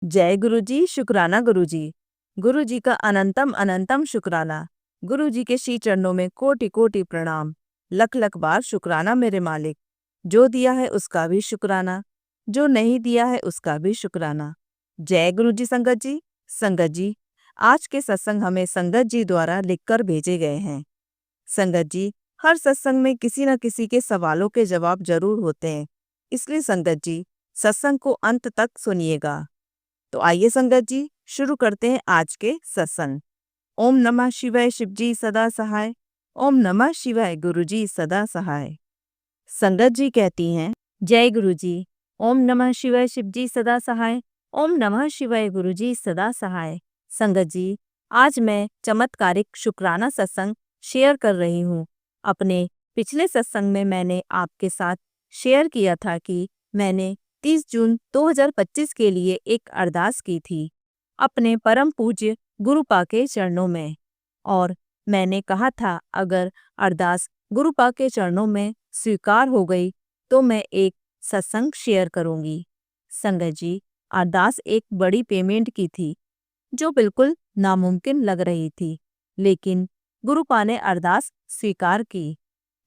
जय गुरु जी, शुक्राना गुरु जी। गुरु जी का अनंतम अनंतम शुक्राना। गुरु जी के श्री चरणों में कोटि कोटि प्रणाम। लख लख बार शुक्राना मेरे मालिक। जो दिया है उसका भी शुक्राना, जो नहीं दिया है उसका भी शुक्राना। जय गुरु जी। संगत जी, संगत जी, आज के सत्संग हमें संगत जी द्वारा लिखकर भेजे गए हैं। संगत जी, हर सत्संग में किसी न किसी के सवालों के जवाब जरूर होते हैं, इसलिए संगत जी सत्संग को अंत तक सुनिएगा। तो आइए संगत जी, शुरू करते हैं आज के सत्संग। ओम नमः शिवाय, शिव जी सदा सहाय। ओम नमः शिवाय, गुरु जी सदा सहाय। संगत जी कहती हैं, जय गुरु जी। ओम नमः शिवाय, शिव जी सदा सहाय। ओम नमः शिवाय, गुरु जी सदा सहाय। संगत जी, आज मैं चमत्कारिक शुक्राना सत्संग शेयर कर रही हूँ। अपने पिछले सत्संग में मैंने आपके साथ शेयर किया था कि मैंने 30 जून 2025 के लिए एक अरदास की थी अपने परम पूज्य गुरुपा के चरणों में, और मैंने कहा था अगर अरदास गुरुपा के चरणों में स्वीकार हो गई तो मैं एक सत्संग शेयर करूंगी। संगत जी, अरदास एक बड़ी पेमेंट की थी जो बिल्कुल नामुमकिन लग रही थी, लेकिन गुरुपा ने अरदास स्वीकार की।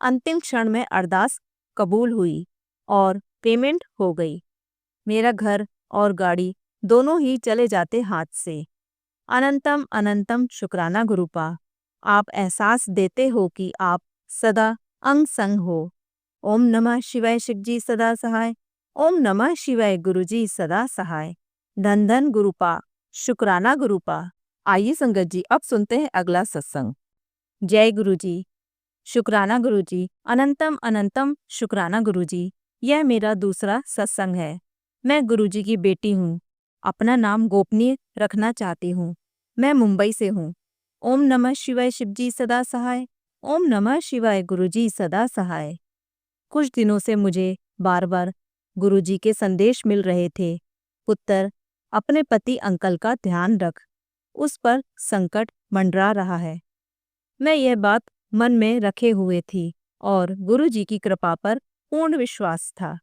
अंतिम क्षण में अरदास कबूल हुई और पेमेंट हो गई। मेरा घर और गाड़ी दोनों ही चले जाते हाथ से। अनंतम अनंतम शुक्राना गुरुपा। आप एहसास देते हो कि आप सदा अंग संग हो। ओम नमः शिवाय, शिव जी सदा सहाय। ओम नमः शिवाय, गुरु जी सदा सहाय। धन धन गुरुपा, शुक्राना गुरुपा। आइए संगत जी, अब सुनते हैं अगला सत्संग। जय गुरु जी, शुक्राना गुरु जी। अनंतम अनंतम शुक्राना गुरु जी। यह मेरा दूसरा सत्संग है। मैं गुरु जी की बेटी हूँ। अपना नाम गोपनीय रखना चाहती हूँ। मैं मुंबई से हूँ। ओम नमः शिवाय, शिव जी सदा सहाय। ओम नमः शिवाय, गुरु जी सदा सहाय। कुछ दिनों से मुझे बार बार गुरु जी के संदेश मिल रहे थे। पुत्र, अपने पति अंकल का ध्यान रख, उस पर संकट मंडरा रहा है। मैं यह बात मन में रखे हुए थी और गुरु जी की कृपा पर पूर्ण विश्वास था।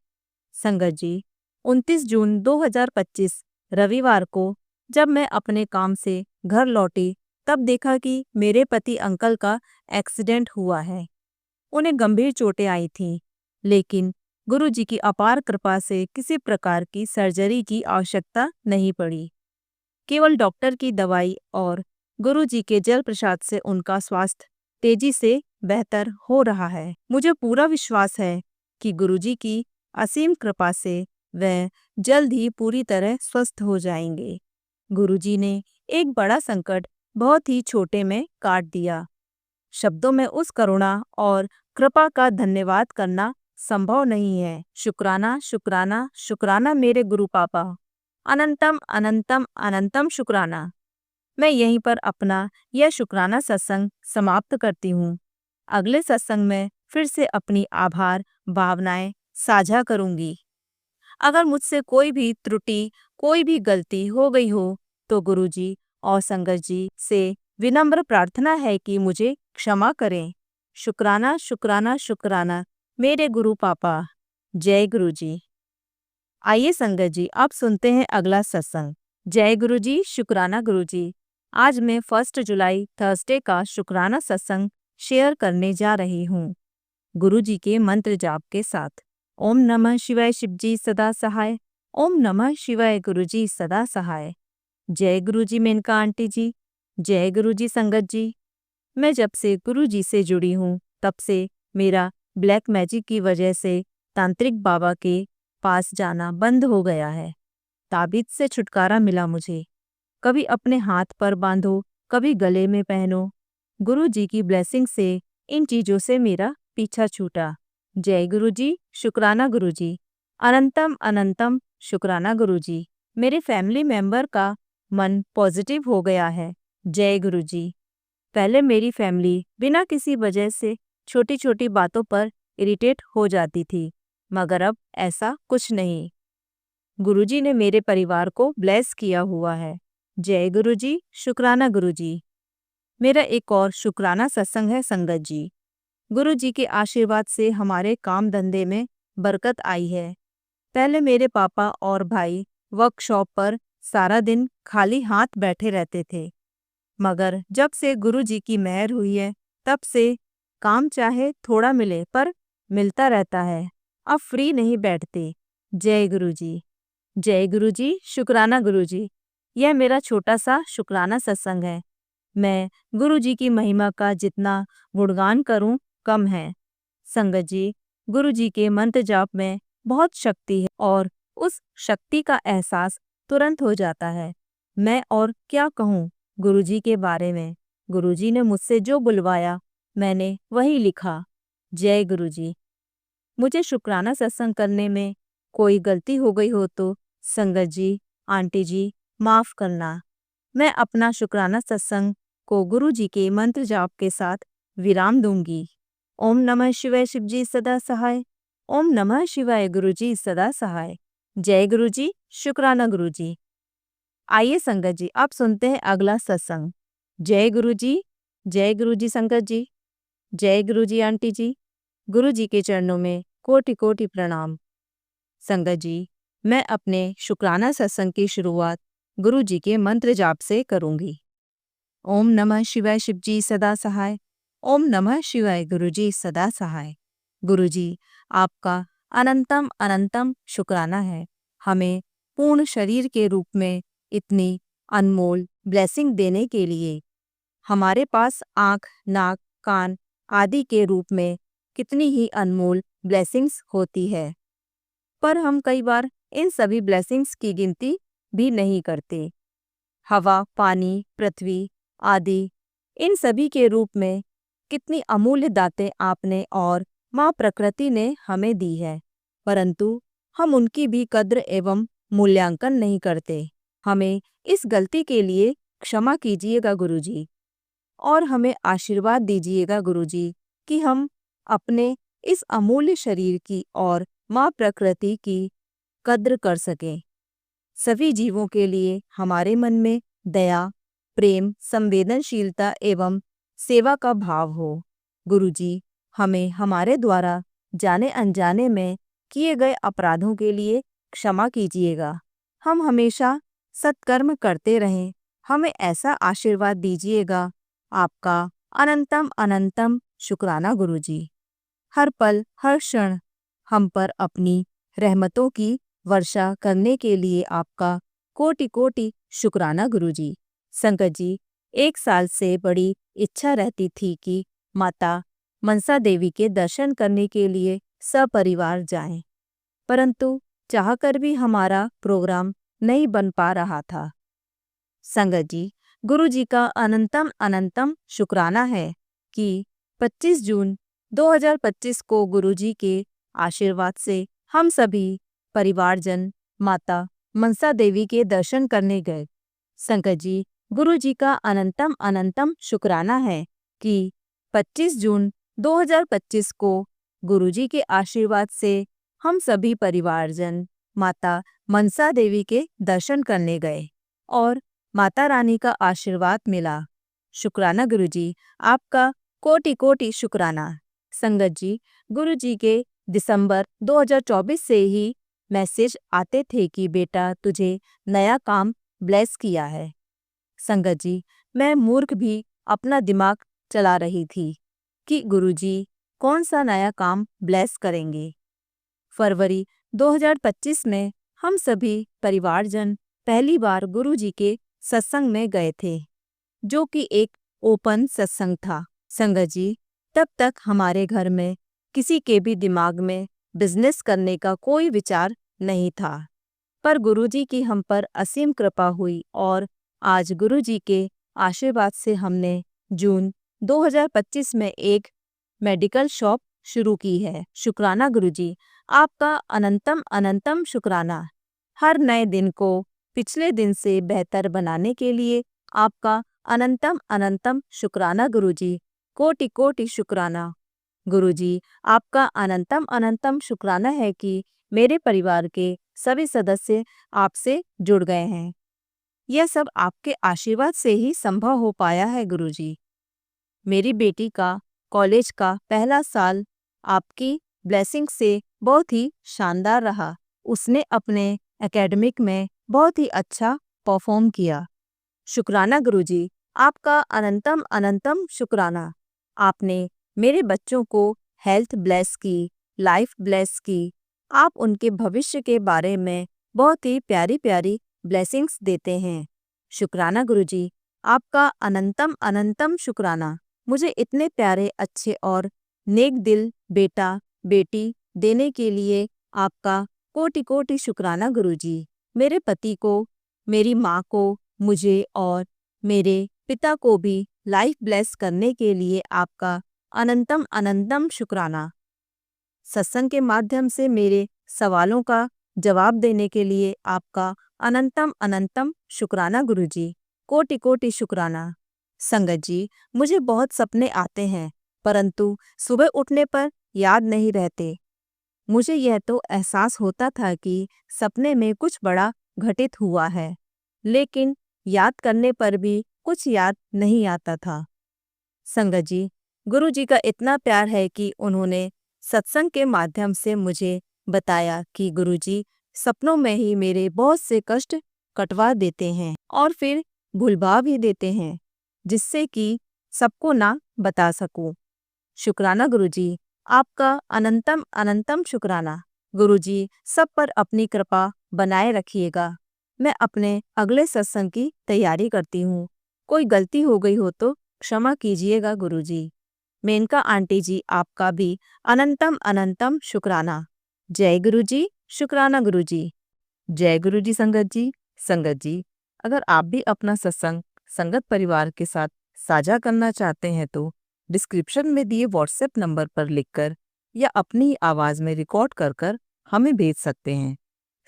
संगत जी, 29 जून 2025 रविवार को जब मैं अपने काम से घर लौटी तब देखा कि मेरे पति अंकल का एक्सीडेंट हुआ है। उन्हें गंभीर चोटें आई थीं, लेकिन गुरु जी की अपार कृपा से किसी प्रकार की सर्जरी की आवश्यकता नहीं पड़ी। केवल डॉक्टर की दवाई और गुरु जी के जल प्रसाद से उनका स्वास्थ्य तेजी से बेहतर हो रहा है। मुझे पूरा विश्वास है कि गुरु जी की असीम कृपा से वह जल्द ही पूरी तरह स्वस्थ हो जाएंगे। गुरु जी ने एक बड़ा संकट बहुत ही छोटे में काट दिया। शब्दों में उस करुणा और कृपा का धन्यवाद करना संभव नहीं है। शुक्राना शुक्राना शुक्राना मेरे गुरु पापा। अनंतम अनंतम अनंतम शुक्राना। मैं यहीं पर अपना यह शुक्राना सत्संग समाप्त करती हूँ। अगले सत्संग में फिर से अपनी आभार भावनाएं साझा करूंगी। अगर मुझसे कोई भी त्रुटि, कोई भी गलती हो गई हो तो गुरु जी और संगत जी से विनम्र प्रार्थना है कि मुझे क्षमा करें। शुक्राना शुक्राना शुक्राना मेरे गुरु पापा। जय गुरु जी। आइए संगत जी, अब सुनते हैं अगला सत्संग। जय गुरु जी, शुक्राना गुरु जी। आज मैं 1 जुलाई थर्सडे का शुक्राना सत्संग शेयर करने जा रही हूँ गुरु जी के मंत्र जाप के साथ। ओम नमः शिवाय, शिव जी सदा सहाय। ओम नमः शिवाय, गुरु जी सदा सहाय। जय गुरु जी मेनका आंटी जी। जय गुरु जी संगत जी। मैं जब से गुरु जी से जुड़ी हूँ तब से मेरा ब्लैक मैजिक की वजह से तांत्रिक बाबा के पास जाना बंद हो गया है। ताबीज से छुटकारा मिला मुझे। कभी अपने हाथ पर बांधो, कभी गले में पहनो। गुरु जी की ब्लेसिंग से इन चीजों से मेरा पीछा छूटा। जय गुरु जी, शुक्राना गुरु जी। अनंतम अनंतम शुक्राना गुरु जी। मेरे फैमिली मेंबर का मन पॉजिटिव हो गया है। जय गुरु जी। पहले मेरी फैमिली बिना किसी वजह से छोटी छोटी बातों पर इरिटेट हो जाती थी, मगर अब ऐसा कुछ नहीं। गुरुजी ने मेरे परिवार को ब्लेस किया हुआ है। जय गुरु जी, शुक्राना गुरु जी। मेरा एक और शुक्राना सत्संग है संगत जी। गुरु जी के आशीर्वाद से हमारे काम धंधे में बरकत आई है। पहले मेरे पापा और भाई वर्कशॉप पर सारा दिन खाली हाथ बैठे रहते थे, मगर जब से गुरुजी की मेहर हुई है, तब से काम चाहे थोड़ा मिले पर मिलता रहता है। अब फ्री नहीं बैठते। जय गुरुजी। जय गुरुजी, शुक्राना गुरुजी। यह मेरा छोटा सा शुक्राना सत्संग है। मैं गुरुजी की महिमा का जितना गुणगान करूं कम है। संगत जी, गुरुजी के मंत्र जाप में बहुत शक्ति है और उस शक्ति का एहसास तुरंत हो जाता है। मैं और क्या कहूँ गुरुजी के बारे में। गुरुजी ने मुझसे जो बुलवाया मैंने वही लिखा। जय गुरुजी। मुझे शुक्राना सत्संग करने में कोई गलती हो गई हो तो संगत जी, आंटी जी, माफ करना। मैं अपना शुक्राना सत्संग को गुरुजी के मंत्र जाप के साथ विराम दूंगी। ओम नमः शिवाय, शिवजी सदा सहाय। ओम नमः शिवाय, गुरुजी सदा सहाय। जय गुरुजी, शुक्राना गुरुजी। आइए संगत जी, आप सुनते हैं अगला सत्संग। जय गुरुजी। जय गुरुजी संगत जी। जय गुरुजी आंटी जी। गुरुजी के चरणों में कोटि कोटि प्रणाम। संगत जी, मैं अपने शुक्राना सत्संग की शुरुआत गुरुजी के मंत्र जाप से करूंगी। ओम नमः शिवाय, शिवजी सदा सहाय। ओम नमः शिवाय, गुरुजी सदा सहाय। गुरुजी, आपका अनंतम अनंतम शुक्राना है, हमें पूर्ण शरीर के रूप में इतनी अनमोल ब्लेसिंग देने के लिए। हमारे पास आँख, नाक, कान आदि के रूप में कितनी ही अनमोल ब्लेसिंग्स होती है, पर हम कई बार इन सभी ब्लेसिंग्स की गिनती भी नहीं करते। हवा, पानी, पृथ्वी आदि इन सभी के रूप में कितनी अमूल्य दातें आपने और माँ प्रकृति ने हमें दी है, परंतु हम उनकी भी कद्र एवं मूल्यांकन नहीं करते। हमें इस गलती के लिए क्षमा कीजिएगा गुरुजी, और हमें आशीर्वाद दीजिएगा गुरुजी कि हम अपने इस अमूल्य शरीर की और माँ प्रकृति की कद्र कर सकें। सभी जीवों के लिए हमारे मन में दया, प्रेम, संवेदनशीलता एवं सेवा का भाव हो। गुरुजी, हमें हमारे द्वारा जाने अनजाने में किए गए अपराधों के लिए क्षमा कीजिएगा। हम हमेशा सत्कर्म करते रहें, हमें ऐसा आशीर्वाद दीजिएगा। आपका अनंतम अनंतम शुक्राना गुरुजी। हर पल हर क्षण हम पर अपनी रहमतों की वर्षा करने के लिए आपका कोटि कोटि शुक्राना गुरुजी। संगत जी, 1 साल से बड़ी इच्छा रहती थी कि माता मनसा देवी के दर्शन करने के लिए सपरिवार जाएं, परंतु चाहकर भी हमारा प्रोग्राम नहीं बन पा रहा था। संगत जी, गुरुजी का अनंतम अनंतम शुक्राना है कि 25 जून 2025 को गुरुजी के आशीर्वाद से हम सभी परिवारजन माता मनसा देवी के दर्शन करने गए। संगत जी, गुरुजी का अनंतम अनंतम शुक्राना है कि 25 जून 2025 को गुरुजी के आशीर्वाद से हम सभी परिवारजन माता मनसा देवी के दर्शन करने गए और माता रानी का आशीर्वाद मिला। शुक्राना गुरुजी, आपका कोटि कोटि शुक्राना। संगत जी, गुरुजी के दिसंबर 2024 से ही मैसेज आते थे कि बेटा तुझे नया काम ब्लेस किया है। संगत जी, मैं मूर्ख भी अपना दिमाग चला रही थी कि गुरुजी कौन सा नया काम ब्लेस करेंगे। फरवरी 2025 में हम सभी परिवारजन पहली बार गुरुजी के सत्संग में गए थे, जो कि एक ओपन सत्संग था। संगत जी, तब तक हमारे घर में किसी के भी दिमाग में बिजनेस करने का कोई विचार नहीं था, पर गुरुजी की हम पर असीम कृपा हुई और आज गुरुजी के आशीर्वाद से हमने जून 2025 में एक मेडिकल शॉप शुरू की है। शुक्राना गुरुजी, आपका अनंतम अनंतम शुक्राना। हर नए दिन को पिछले दिन से बेहतर बनाने के लिए आपका अनंतम अनंतम शुक्राना गुरुजी। कोटि कोटि शुक्राना गुरुजी, आपका अनंतम अनंतम शुक्राना है कि मेरे परिवार के सभी सदस्य आपसे जुड़ गए हैं। यह सब आपके आशीर्वाद से ही संभव हो पाया है गुरुजी। मेरी बेटी का कॉलेज का पहला साल आपकी ब्लेसिंग से बहुत ही शानदार रहा। उसने अपने एकेडमिक में बहुत ही अच्छा परफॉर्म किया। शुक्राना गुरुजी, आपका अनंतम अनंतम शुक्राना। आपने मेरे बच्चों को हेल्थ ब्लेस की, लाइफ ब्लेस की। आप उनके भविष्य के बारे में बहुत ही प्यारी प्यारी ब्लेसिंग्स देते हैं। शुक्राना गुरुजी, आपका अनंतम अनंतम शुक्राना। मुझे इतने प्यारे, अच्छे और नेक दिल बेटा बेटी देने के लिए आपका कोटि कोटि शुक्राना गुरुजी। मेरे पति को, मेरी माँ को, मुझे और मेरे पिता को भी लाइफ ब्लेस करने के लिए आपका अनंतम अनंतम शुक्राना। सत्संग के माध्यम से मेरे सवालों का जवाब देने के लिए आपका अनंतम अनंतम शुक्राना गुरुजी। कोटि कोटि शुक्राना। संगत जी, मुझे बहुत सपने आते हैं, परंतु सुबह उठने पर याद नहीं रहते। मुझे यह तो एहसास होता था कि सपने में कुछ बड़ा घटित हुआ है, लेकिन याद करने पर भी कुछ याद नहीं आता था। संगत जी, गुरु जी का इतना प्यार है कि उन्होंने सत्संग के माध्यम से मुझे बताया कि गुरु जी सपनों में ही मेरे बहुत से कष्ट कटवा देते हैं और फिर भुलवा भी देते हैं, जिससे कि सबको ना बता सकूं। शुक्राना गुरु जी, आपका अनंतम अनंतम शुक्राना। गुरु जी, सब पर अपनी कृपा बनाए रखिएगा। मैं अपने अगले सत्संग की तैयारी करती हूँ। कोई गलती हो गई हो तो क्षमा कीजिएगा गुरु जी। मेनका आंटी जी, आपका भी अनंतम अनंतम शुक्राना। जय गुरु जी। शुक्राना गुरु जी। जय गुरु जी। संगत जी, संगत जी, अगर आप भी अपना सत्संग संगत परिवार के साथ साझा करना चाहते हैं तो डिस्क्रिप्शन में दिए व्हाट्सएप नंबर पर लिखकर या अपनी आवाज़ में रिकॉर्ड कर कर हमें भेज सकते हैं।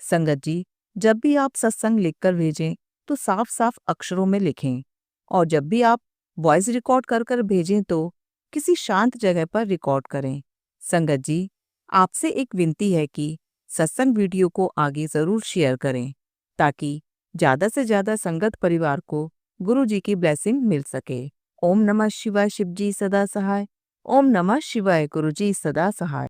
संगत जी, जब भी आप सत्संग लिखकर भेजें तो साफ साफ अक्षरों में लिखें, और जब भी आप वॉइस रिकॉर्ड कर कर भेजें तो किसी शांत जगह पर रिकॉर्ड करें। संगत जी, आपसे एक विनती है कि सत्संग वीडियो को आगे ज़रूर शेयर करें, ताकि ज़्यादा से ज़्यादा संगत परिवार को गुरु जी की ब्लेसिंग मिल सके। ओम नमः शिवाय। शिव जी सदा सहाय। ओम नमः शिवाय। गुरु जी सदा सहाय।